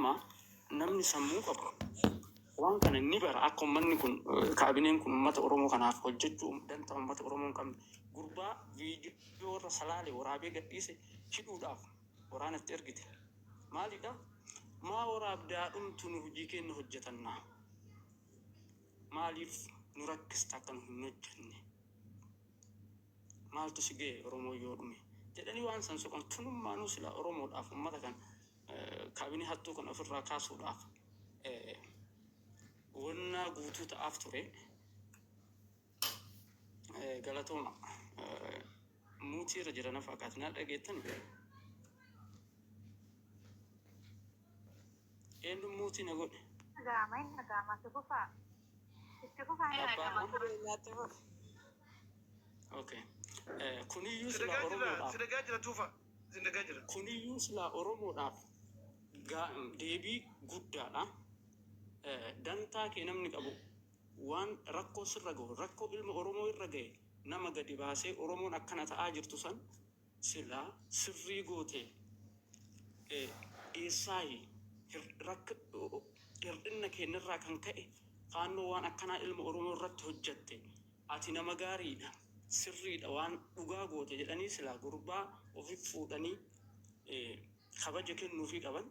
amma namni sammuu qabu waan kana inni bara akka uummanni kun kaabineen kun uummata Oromoo kanaaf hojjechuu danda'a uummata Oromoo hin qabne gurbaa viidiyoo irra salaalee waraabee gadhiise hidhuudhaaf waraanatti ergite maalidha maa waraabdaa dhumtu nu hojii keenya hojjetannaa maaliif nu rakkista akka nu hin hojjenne maaltu si ga'e Oromoo yoo dhume jedhanii waan san soqan tunummaanuu sila Oromoodhaaf uummata kan kaabinee hattuu kan ofirraa kaasuudhaaf wanna guutuu ta'aaf ture galatooma muutii irra jirana fakkaatinaa dhageettan eenyu muutii na godhe nagama itti fufaa okay kuniyyuu sila Oromoodhaaf kuniyyuu sila Oromoodhaaf deebii guddaadha dantaa kee namni qabu waan rakkoo sirra gahu rakkoo ilma Oromoo irra gahe nama gadi baasee Oromoon akkana ta'aa jirtu san sila sirrii gootee eessaayi hirdhinna keenyarraa kan ka'e faannoo waan akkanaa ilma Oromoo irratti hojjette ati nama gaariidha sirriidha waan dhugaa goote jedhanii sila gurbaa ofi fuudhanii kabaja kennuufii qaban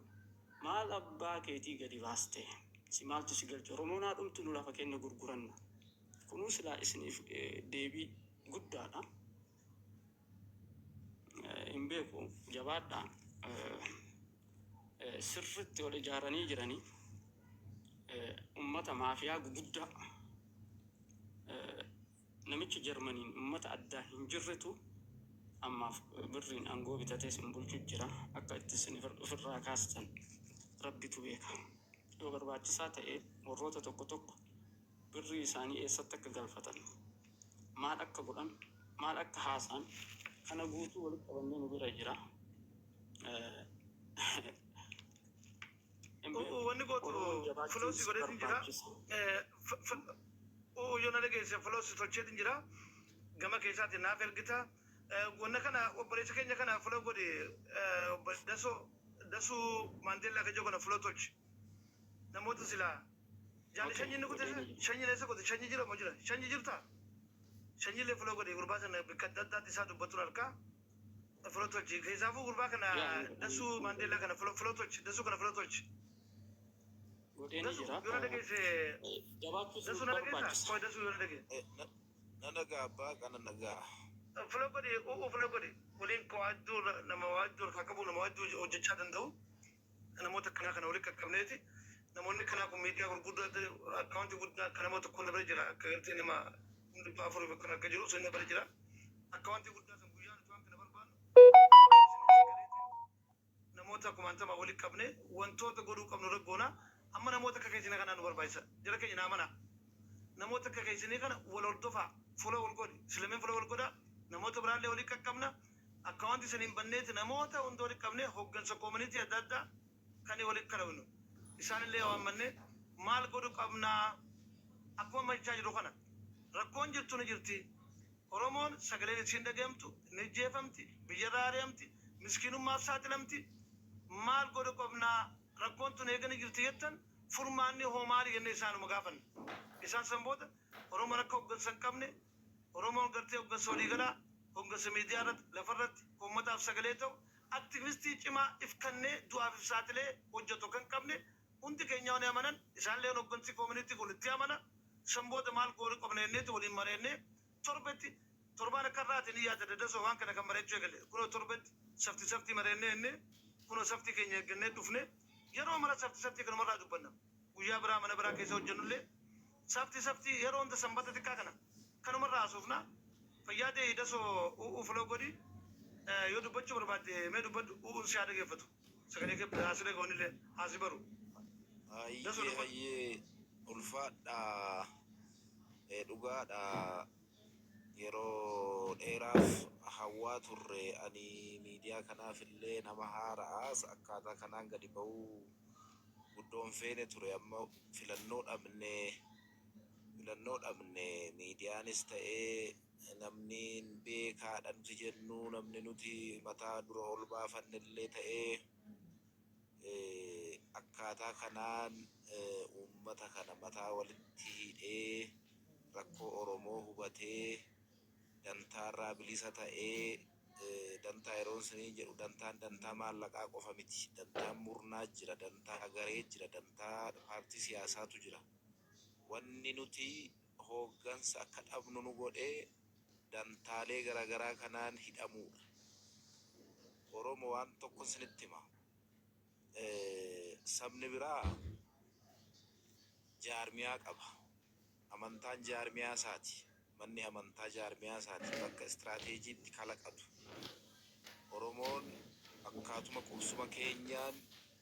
maal abbaa keetii gadi baaste si maaltu si galche Oromoon haa dhumtu nu lafa keenya gurguranna kunuu silaa isiniif deebii guddaadha hin beeku jabaadha sirritti ol ijaaranii jiranii ummata maafiyaa guguddaa namichi Jarmaniin ummata addaa hin jirretu ammaaf birriin aangoo bitatee sin bulchu jira akka itti isin ofirraa kaastan rabbitu beeka yoo barbaachisaa ta'e warroota tokko tokko birrii isaanii eessatti akka galfatan maal akka godhan maal akka haasaan kana guutuu walitti qabannee nu bira jira wanni gootu filoosi godheetiin jira yoo na dhageesse filoosi tolcheetiin jira gama keessaatiin naaf ergita wanna kana obboleessa keenya kana filoo godhe dasuu maandeellaa kan jedhu kana filoo tolche namoota silaa jaali shanyi inni kute shanyi leessa kute shanyi jira moo jira shanyi jirta shanyi illee filoo godhe gurbaa sana bakka adda addaatti isaa dubbatuun harkaa filoo tolche keessaafuu gurbaa kana dasuu maandeellaa kana filoo tolche dasuu kana filoo tolche dasuu yoo na dhageesse dasuu na dhageessa koo dasuu yoo na dhageesse na nagaa abbaa kana nagaa filoo godhe filoo godhe waliin kawaadduu nama waadduu kakabuu nama waadduu hojjechaa danda'u namoota kanaa kana waliin qaqqabneeti namoonni kanaa kun miidiyaa gurguddaa akkaawuntii guddaa akka namoota kun dabala jira akka galtee nama dhibba afurii bakka akka jiru sun dabala jira akkaawuntii guddaa san guyyaa nuti waan kana barbaannu namoota kumaantama waliin qabne wantoota godhuu qabnu raggoona amma namoota akka keessanii kanaa nu barbaachisa jira keenya naamana namoota akka keessanii kana wal hordofaa fuula wal godhi silameen fuula wal godhaa namoota biraallee waliin qaqqabna akkaawuntii saniin banneeti namoota hunda waliin qabne hoggansa koomunitii adda addaa kan waliin karawnu isaanillee waan manne maal godhu qabnaa akkuma machaa jiru kana rakkoon jirtu ni jirti Oromoon sagaleen isiin dhagahamtu ni jeefamti biyyarraa ari'amti miskiinummaaf saaxilamti maal godhu qabnaa rakkoon tun eegani jirti jettan furmaanni hoo maali jennee isaanuma gaafanne isaan san booda Oromoon akka hoggansa hin qabne Oromoon gartee hoggansa walii galaa hoggansa miidiyaa irratti lafarratti uummataaf sagalee ta'u aktivistii cimaa if kannee du'aaf if saaxilee hojjetu kan qabne hundi keenya waan amanan isaanillee hoggansi koomunitii kun itti amana san booda maal godhu qabna jenneeti waliin mareennee torbaan akka irraati ni yaada dadasoo waan kana kan mareechuu eegale kunoo torbetti safti mareennee jennee kunoo safti keenya eeggannee dhufne yeroo mara safti kanumarraa dubbanna guyyaa biraa mana biraa keessa hojjennullee safti yeroo hunda sanbata xiqqaa kana kanumarraa haasofna fayyaadee hidasoo filoo godhi yoo dubbachuu barbaadde mee dubbadhu uun si haa dhageeffatu sagalee kee haasi dhagahuunillee haasi baru hayyee ulfaadha dhugaadha yeroo dheeraaf hawwaa turre ani miidiyaa kanaaf illee nama haara'aas akkaataa kanaan gadi ba'uu guddoon feene ture amma filannoo dhabne miidiyaanis ta'ee namni beekaadha nuti jennu namni nuti mataa dura ol baafannellee ta'ee akka akkaataa kanaan uummata kana mataa walitti hidhee rakkoo Oromoo hubatee dantaarraa bilisa ta'ee dantaa yeroon sanii jedhu dantaa maallaqaa qofa miti. Dantaan murnaa jira, dantaa garee jira, dantaa paartii siyaasaatu jira. Wanni nuti hooggansa akka dhabnu nu godhee dantaalee garaagaraa kanaan hidhamuudha. Oromoo waan tokko isinitti hima. Sabni biraa jaarmiyaa qaba. Amantaan jaarmiyaa isaati. Manni amantaa jaarmiyaa isaati. Bakka istiraateejiitti kalaqatu. Oromoon akkaatuma qubsuma keenyaan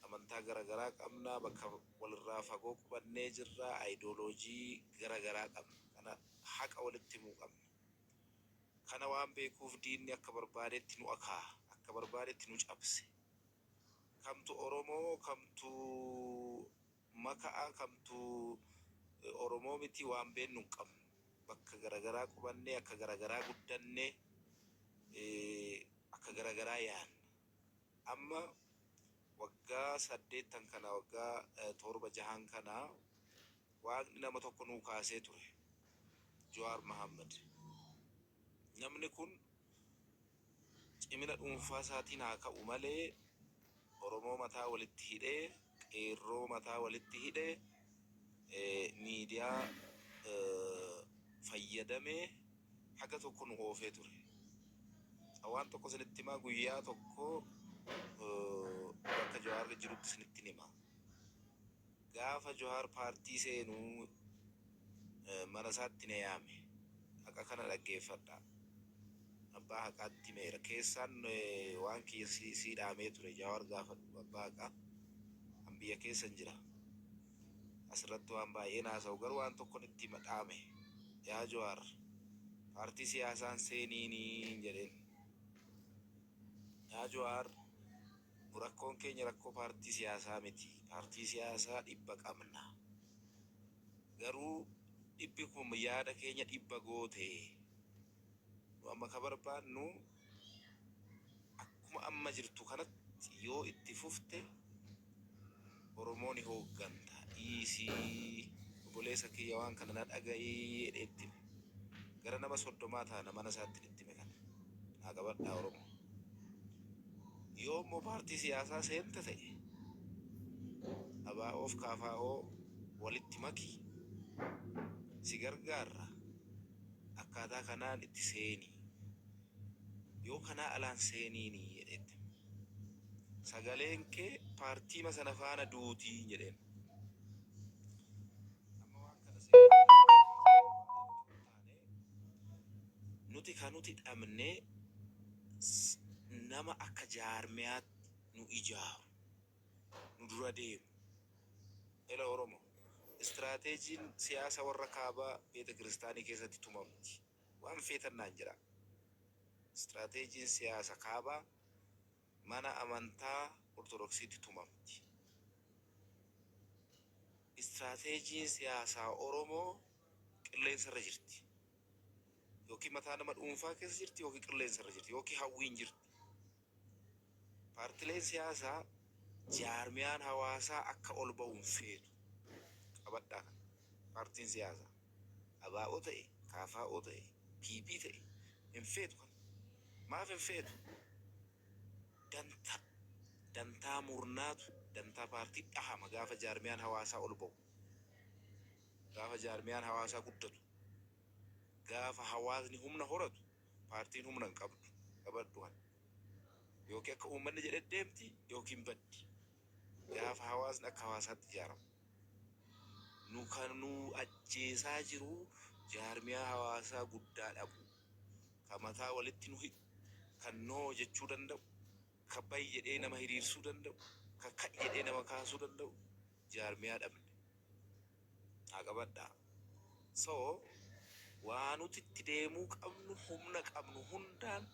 amantaa garaagaraa qabna. Bakka walirraa fagoo qubannee jirra. Ayidooloojii garaagaraa qabna. Kana haqa walitti himuu qabna. Kana waan beekuuf diinni akka barbaadetti nu akaa. Akka barbaadetti nu cabse. Kamtu Oromoo, kamtu maka'a, kamtu Oromoo miti waan beeknu hin qabnu. Bakka garaagaraa qubannee akka garaagaraa guddannee akka garaagaraa yaadna. Amma waggaa 8 kana waggaa 7-6 kana waaqni nama tokko nuu kaasee ture. Jawaar Mohaammed. Namni kun cimina dhuunfaa isaatiin haa ka'u malee Oromoo mataa walitti hidhee, qeerroo mataa walitti hidhee, miidiyaa fayyadamee haga tokko nu oofee ture. Waan tokko isinitti himaa guyyaa tokko bakka Jawaar jirutti isinitti hima. Gaafa Jawaar paartii seenuu mana isaatti na yaame. Haqa kana dhaggeeffadhaa. Abbaa haqaatti meera. Keessaan waan kiyya dhaamee ture Jawaar gaafa abbaa haqaa an biyya keessa jira. Asirratti waan baay'ee naasa'u garuu waan tokkon itti madhaame. Yaa Jawaar paartii siyaasaan seeniinii jedheen. Yaa Jawaar rakkoon keenya rakkoo paartii siyaasaa miti. Paartii siyaasaa dhibba qabna. Garuu dhibbi kun yaada keenya dhibba goote. Nu amma ka barbaannu akkuma amma jirtu kanatti yoo itti fufte Oromoo ni hoogganta. Dhiisii obboleessa kiyya waan kana na dhaga'ii jedheetti gara nama 30 taana mana isaatti itti hime kana. Haa qabadhaa Oromoo. Yoo immoo paartii siyaasaa seente ta'e ABO'oof KFO walitti maki si gargaarra. Akkaataa kanaan itti seeni. Yoo kanaa alaan seeniini jedhetti. Sagaleen kee paartii masana faana duutii jedheen. Amma waan kana nuti kan nuti dhabnee nama akka jaarmiyaatti nu ijaaru. Nu dura deemu. Ela Oromoo. Istiraateejiin siyaasa warra kaabaa beeta kiristaanii keessatti tumamti. Waan feetannaan jira. Istiraateejiin siyaasa kaabaa mana amantaa ortodoksiitti tumamti. Istiraateejiin siyaasaa Oromoo qilleensarra jirti. Yookiin mataa nama dhuunfaa keessa jirti yookiin qilleensarra jirti yookiin hawwiin jirti. Paartileen siyaasaa jaarmiyaan hawaasaa akka ol ba'uun feetu. Qabadhaa kana. Paartiin siyaasaa ABO ta'e, KFO ta'e, PP ta'e hin feetu kana. Maaf hin feetu? Dantaa murnaatu dantaa paartii dhahama gaafa jaarmiyaan hawaasaa ol ba'u. Gaafa jaarmiyaan hawaasaa guddatu. Gaafa hawaasni humna horatu paartiin humna hin qabdu. Qabadhu kana. Yookiin akka uummanni jedhee deemti yookiin baddi. Gaafa hawaasni akka hawaasaatti ijaarama. Nu kan nu ajjeesaa jiru jaarmiyaa hawaasaa guddaa dhabu. Kan mataa walitti nu hidhu. Kan noo jechuu danda'u. Kan bayi jedhee nama hiriirsuu danda'u. Kan ka'i jedhee nama kaasuu danda'u. Jaarmiyaa dhabne. Haa qabadhaa. So waan nuti itti deemuu qabnu humna qabnu hundaan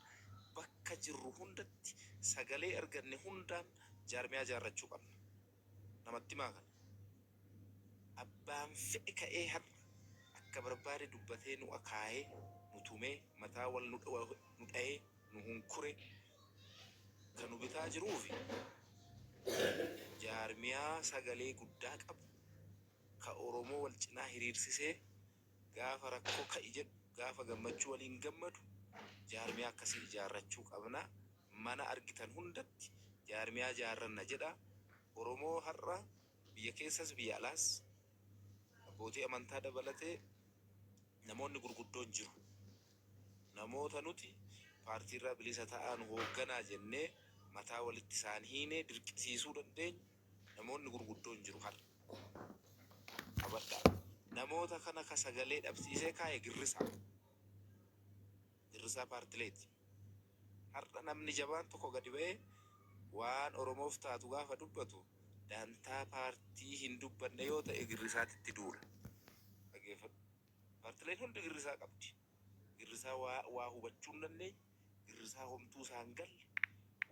bakka jirru hundatti sagalee arganne hundaan jaarmiyaa jaarrachuu qabna. Namatti himaa kana. Abbaan fe'e ka'ee har'a akka barbaade dubbatee nu akaayee nu tumee mataa wal nu dha'ee nu hunkure kan nu bitaa jiruufi jaarmiyaa sagalee guddaa qabu ka Oromoo wal cinaa hiriirsisee gaafa rakkoo ka'i jedhu gaafa gammachuu waliin gammadu jaarmiyaa akkasii ijaarrachuu qabna. Mana argitan hundatti jaarmiyaa ijaarranna jedha. Oromoo har'a biyya keessas biyya alaas abbootii amantaa dabalatee namoonni gurguddoon jiru. Namoota nuti paartiirraa bilisa ta'an hoogganaa jennee mataa walitti isaan hiinee dirqisiisuu dandeenyu namoonni gurguddoon jiru har'a. Qabadhaa. Namoota kana ka sagalee dhabsiisee kaa'e girrisaa paartileeti. Har'a namni jabaan tokko gadi ba'ee waan Oromoof taatu gaafa dubbatu dantaa paartii hin dubbanne yoo ta'e girrisaatitti duula. Dhageeffadhu. Paartileen hundi girrisaa qabdi. Girrisaa waa hubachuu hin dandeenye, girrisaa homtuu isaan galle,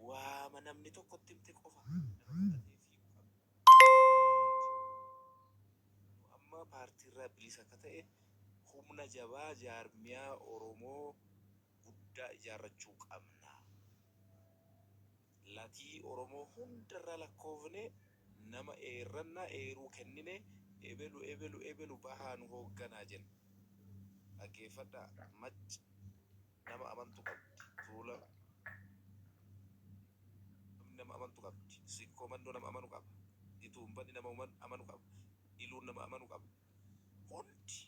waama namni tokkotti himte qofa amma paartiirraa bilisa akka ta'e humna jabaa jaarmiyaa Oromoo guddaa ijaarrachuu qabna. Latii Oromoo hundarra lakkoofne nama eerrannaa eeruu kennine ebelu bahaa nu hoogganaa jenna. Dhageeffadhaa. Machi nama amantu qabdi. Tuula nama amantu qabdi. Sikkoo mandoo nama amanu qaba. Ituumbani nama amanu qaba. Iluun nama amanu qaba. Hundi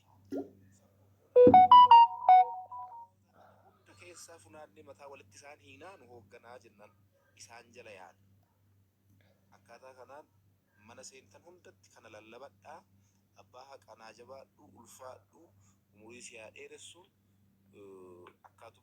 hunda keessaa funaannee mataa walitti isaan hiinaa nu hoogganaa jennan isaan jala yaada. Akkaataa kanaan mana seentan hundatti kana lallabadhaa. Abbaa haqanaa jabaadhu ulfaadhu umurii siyaa dheeressu akkaatuma